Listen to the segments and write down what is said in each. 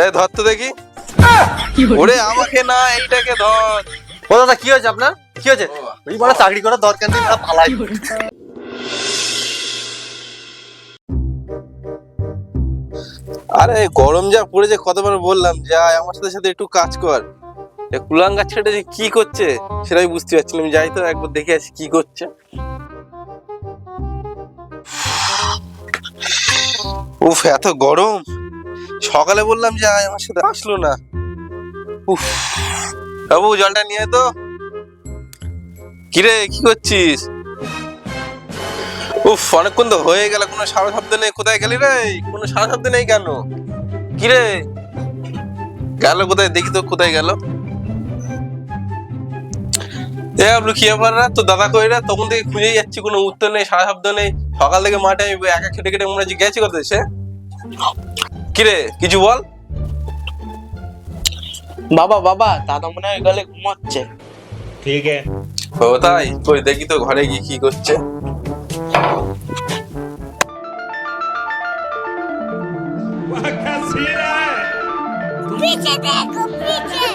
এ ধর তো দেখি। ওরে আমাকে না, এইটাকে ধর। ও দাদা কি হয়েছে আপনার? কি হয়েছে? ওই বড় চাকরি করার দরকার নেই, আমরা পালাই। আরে গরম যা পড়েছে, কতবার বললাম যাই আমার সাথে সাথে একটু কাজ কর। কুলাঙ্গার ছেলেটা যে কি করছে সেটাই বুঝতে পারছি না। আমি যাই তো একবার দেখে আসি কি করছে। উফ এত গরম, সকালে বললাম যাই আমার সাথে আসলো না। উফ বাবু জলটা নিয়ে তো। কিরে কি করছিস? উফ অনেকক্ষণ তো হয়ে গেল, কোনো সারা শব্দ নেই। কোথায় গেলি রে? কোনো সারা শব্দ নেই কেন? কিরে গেল কোথায়? দেখি তো কোথায় গেল। লুকিয়ে পড়া তো দাদা কই রে? তখন থেকে খুঁজে যাচ্ছি, কোনো উত্তর নেই, সারা শব্দ নেই। সকাল থেকে মাঠে আমি একা খেটে খেটে মনে হচ্ছে গেছি কোথায় সে। কিরে কিছু বল। বাবা বাবা দাদা মনে হয় গেলে ঘুমাচ্ছে। ठीक है। ও তাই? কই দেখি তো ঘরে গিয়ে কি করছে। पीछे देखो पीछे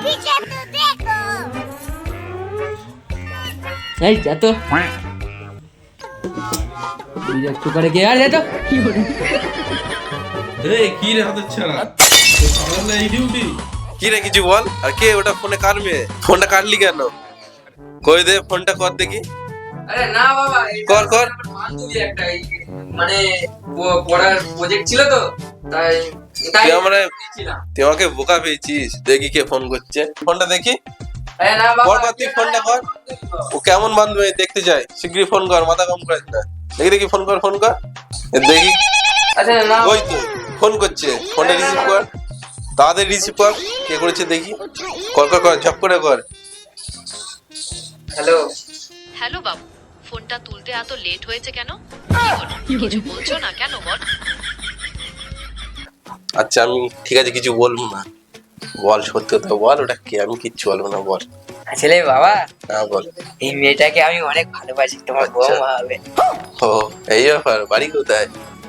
पीछे तो देखो এই যা তো একটু করে কে আর যা তো কি রে হাতের ছাড়া? কি রে কিছু বল। আর কে ওটা? ফোনে কার মেয়ে? ফোনটা কাটলি কেন? কই দে ফোনটা কর দেখি। আরে না বাবা কর কর। বান্ধবী একটা মানে পড়ার প্রজেক্ট ছিল তো তাই তুই আমাকে বোকা পেয়েছিস। দেখি কে ফোন করছে, ফোনটা দেখি। আরে না বাবা কর তুই ফোনটা কর। ও কেমন বান্ধবী দেখতে চাই, শীঘ্রই ফোন কর, মাথা কম করিস না। দেখি দেখি ফোন কর, ফোন কর দেখি। আচ্ছা না ওই তো ফোন করছে, ফোনটা রিসিভ কর, তাড়াতাড়ি রিসিভ কর। কে করেছে দেখি। কর কর কর, ঝপ করে কর। হ্যালো হ্যালো বাবু, ফোনটা তুলতে এত লেট হয়েছে কেন? কি হলো? কিছু বলছো না কেন বল? আচ্ছা আমি ঠিক আছে কিছু বলবো না। বল সত্যি কথা বল, ওটা কে? আমি কিচ্ছু বলবো না, বল। আসলে বাবা হ্যাঁ বল। এই মেয়েটাকে আমি অনেক ভালোবাসি, তোমার বৌমা হবে। ও এই ব্যাপার। বাড়ি কোথায়?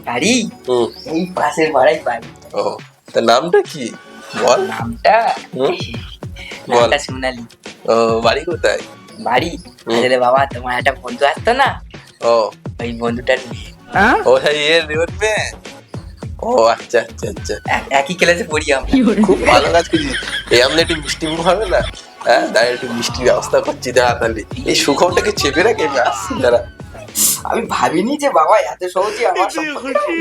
বাড়ি হুম। এই পাশের পাড়ায় বাড়ি। ও তার নামটা কি বল? নামটা হুম? বল। নামটা সোনালি। ও বাড়ি কোথায়? বাড়ি আসলে বাবা তোমার একটা বন্ধু আসতো না, ও ওই বন্ধুটার মেয়ে। ও হ্যাঁ ওর মেয়ে। ও আচ্ছা আচ্ছা আচ্ছা, একই ক্লাসে পড়ি আমরা। খুব ভালো কাজ করছিস। এই আমরা একটু মিষ্টি মুখ হবে না? হ্যাঁ দাঁড়িয়ে একটু মিষ্টির ব্যবস্থা করছি তাড়াতাড়ি। এই সুখমটাকে চেপে রাখে আমি আসছি দাঁড়া। আমি ভাবিনি যে বাবা এত সহজে আমার সম্পর্কে।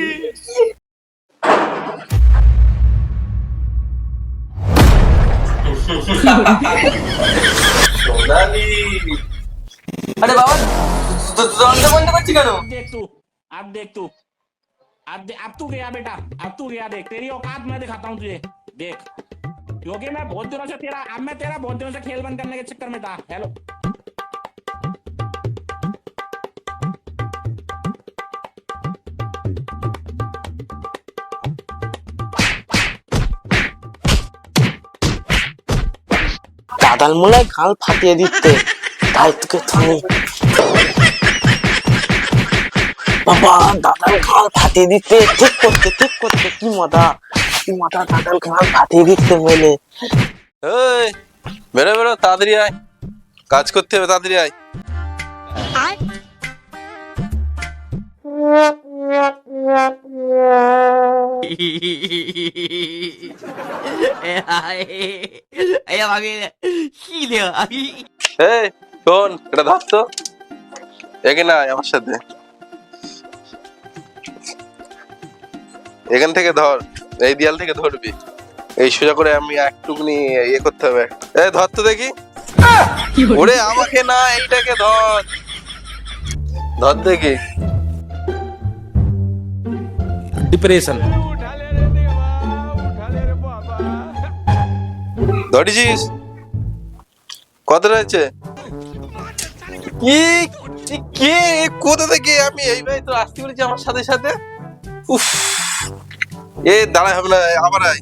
সোনালি আরে বাবা দরজা বন্ধ করছি কেন? देख तू, अब देख तू, अब तू गया बेटा, अब तू गया। देख तेरी औकात मैं दिखाता हूँ तुझे, देख। क्योंकि मैं बहुत दिनों से तेरा बहुत दिनों से खेल बंद करने के चक्कर में था। हेलो দাদার মনে গাল ফাটিয়ে দিতে, তাই তোকে তুমি বাবা দাদার গাল ফাটিয়ে দিতে। ঠিক করতে কি মজা দাদার গাল ফাটিয়ে দিতে বলে। এই বেরো বেরো, তাড়াতাড়ি আয়, কাজ করতে হবে, তাড়াতাড়ি আয়। এই শোন, এটা ধর তো, একে না আমার সাথে। এখান থেকে ধর, এই দেয়াল থেকে ধরবি, এই সোজা করে। আমি একটুখানি ইয়ে করতে হবে। এই ধর তো দেখি। ওরে আমাকে না, এইটাকে ধর, ধর দেখি। डिप्रेशन ধরেছিস? কত রয়েছে? কি কে কোথা থেকে? আমি এই ভাই তো আসতে বলেছি আমার সাথে সাথে। উফ এ দাঁড়ায় হবে না, আবার আয়।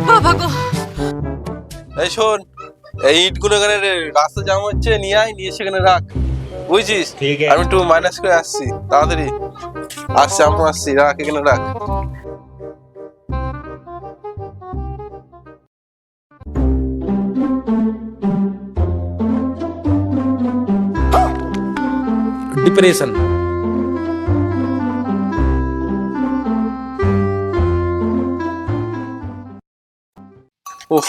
বাবা গো, এই শোন, এই ইট গুলো রাস্তা জাম হচ্ছে, নিয়ে আয়, নিয়ে সেখানে রাখ, বুঝছিস? ঠিক আছে। আমি একটু মাইনাস করে আসছি, তাড়াতাড়ি আসছি, আমি আসছি, রাখ এখানে রাখ। डिप्रेशन। উফ,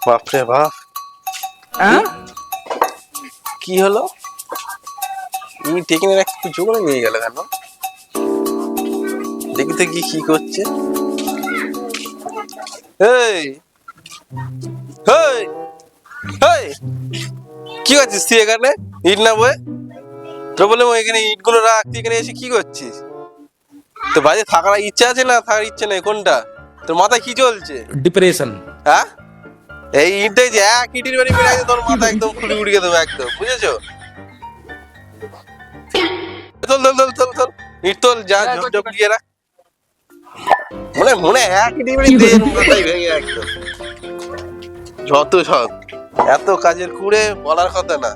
বাপরে বাপ, কি হলো? টেকিনের একটু জোরে নিয়ে গেল কেন? দেখি তো কি করছে। এই এই এই, কি করছিস তুই এখানে? ইট না বয়ে তো বলে এখানে ইটগুলো রাখ, তুই এখানে এসে কি করছিস? তো বাড়িতে থাকার ইচ্ছা আছে না থাকার ইচ্ছে নেই, কোনটা? তোর মাথায় কি চলছে? डिप्रेशन। হ্যাঁ, এই ইটটাই যে এক ইটের বাড়ি বেড়ে আছে, তোর মাথা একদম খুঁড়ি উড়িয়ে দেবো একদম, বুঝেছো? তোল তোল তোল তোল তোল, ইট তোল, যা ঝোপ ঝোপ দিয়ে রাখ। মনে মনে এক ইটের বাড়ি দিয়ে মাথায় ভেঙে একদম যত সব, এত কাজের কুড়ে বলার কথা না।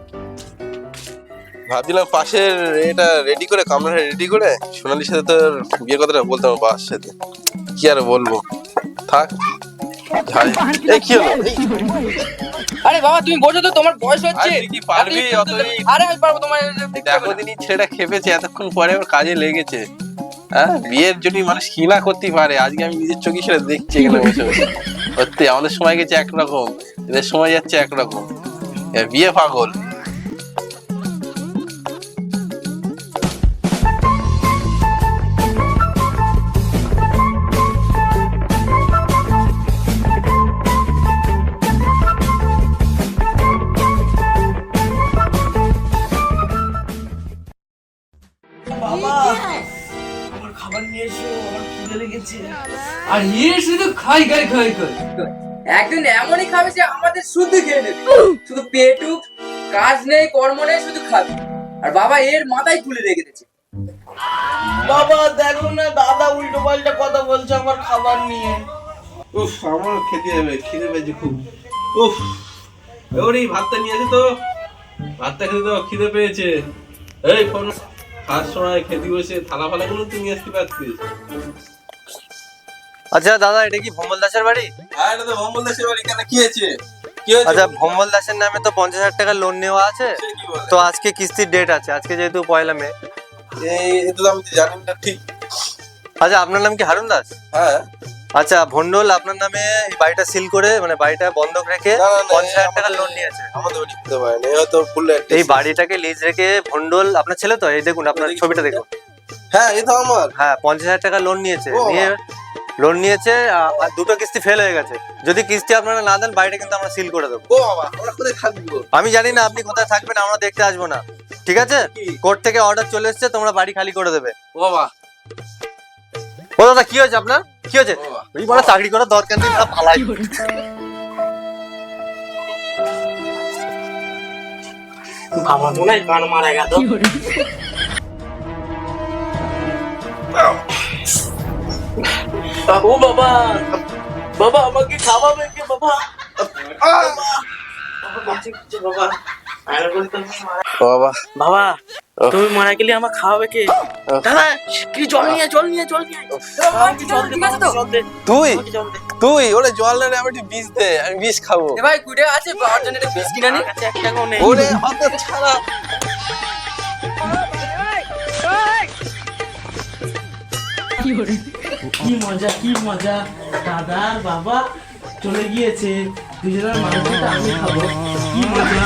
ভাবছিলাম পাশের এটা রেডি করে, কামরাটা রেডি করে সোনালির সাথে তোর বিয়ের কথাটা বলতাম বাবার সাথে, কি আর বলবো, থাক। এই কি হলো? আরে বাবা তুমি বোঝো তো, তোমার বয়স হচ্ছে। তুই কি পারবি অত? আরে আমি পারবো, তোমার দেখো দিনই ছেলেটা খেপেছে, এতক্ষণ পরে ওর কাজে লেগেছে। হ্যাঁ, বিয়ের জন্য মানুষ কি না করতেই পারে, আজকে আমি নিজের চোখে সেটা দেখছি এখানে বসে বসে। সত্যি আমাদের সময় গেছে একরকম, এদের সময় যাচ্ছে একরকম, বিয়ে পাগল। আর এ শুধু খাই খাই খাই খাই, একদিন এমনই খাবে যে আমাদের শুধু খেয়ে নেবে, শুধু পেটুক, কাজ নেই কর্ম নেই, শুধু খাবে। আর বাবা এর মাথায় তুলে রেখে দিয়েছে। বাবা দেখো না, দাদা উল্টো পাল্টা কথা বলছে আমার খাবার নিয়ে। উফ, আমার খেতে যাবে, খিদে পেয়েছে খুব। উফ, ওরে ভাতটা নিয়ে আসে তো, ভাতটা খেতে দাও, খিদে পেয়েছে। এই ফোন খাওয়ার সময় খেতে বসে থালা ফালাগুলো তুই নিয়ে আসতে পারতিস। আচ্ছা দাদা, এটা কি ভম্বল দাসের বাড়ি? হ্যাঁ, এটা তো ভম্বল দাসের বাড়ি। কেন, কি হয়েছে? কি হয়েছে? আচ্ছা, ভম্বল দাসের নামে তো 50,000 টাকা লোন নেওয়া আছে, সে কি বলে? তো আজকে কিস্তির ডেট আছে, আজকে যেহেতু 1 মে। এই তো আমি জানি না ঠিক। আচ্ছা, আপনার নাম কি হারুন দাস? হ্যাঁ। আচ্ছা, ভন্ডল আপনার নামে এই বাড়িটা সিল করে, মানে বাড়িটা বন্ধক রেখে না, না, না, 50,000 টাকা লোন নিয়েছে। আমাদের বাড়ি দিতে পারে না, হয়তো ভুল একটা। এই বাড়িটাকে লিজ রেখে ভন্ডল, আপনার ছেলে তো, এই দেখুন আপনার ছবিটা দেখুন। হ্যাঁ, এই তো আমার। হ্যাঁ, 50,000 টাকা লোন নিয়েছে, ও বাবা। নিয়ে লোন নিয়েছে, আর দুটো কিস্তি ফেল হয়ে গেছে। যদি কিস্তি আপনারা না দেন, বাড়িটা কিন্তু আমরা সিল করে দেবো। ও বাবা, আমরা কোথায় থাকবো? আমি জানি না আপনি কোথায় থাকবেন, আমরা দেখতে আসবো না, ঠিক আছে? কি? কোর্ট থেকে অর্ডার চলে এসেছে, তোমরা বাড়ি খালি করে দেবে। ও বাবা, ও দাদা, কি হয়েছে আপনার? কি হয়েছে? ও বাবা। ওই বড় চাকরি করার দরকার নেই, তারা পালাই। বাবা মনে হয় কান মারা গেল। ও বাবা, বাবা আমাকে খাওয়াবে কে বাবা? বাবা ও বাবা, বাবা, ও। তুমি মারা গেলে আমার খাওয়াবে কে? দাদা কি জল নিয়ে জল নিয়ে জল নিয়ে আমাকে জল দে, জল দে, তুই আমাকে জল দে। তুই ওরে জল না, আমি বিষ দে, আমি বিষ খাবো। এ ভাই কুড়ে আছে, বাবার জন্য একটা বিষ কিনে নি। আমার কাছে 1 টাকাও নেই। ওরে হত ছাড়া। কি মজা কি মজা, দাদা আর বাবা চলে গিয়েছে, দুজনের মাংসটা আমি খাবো, কি মজা।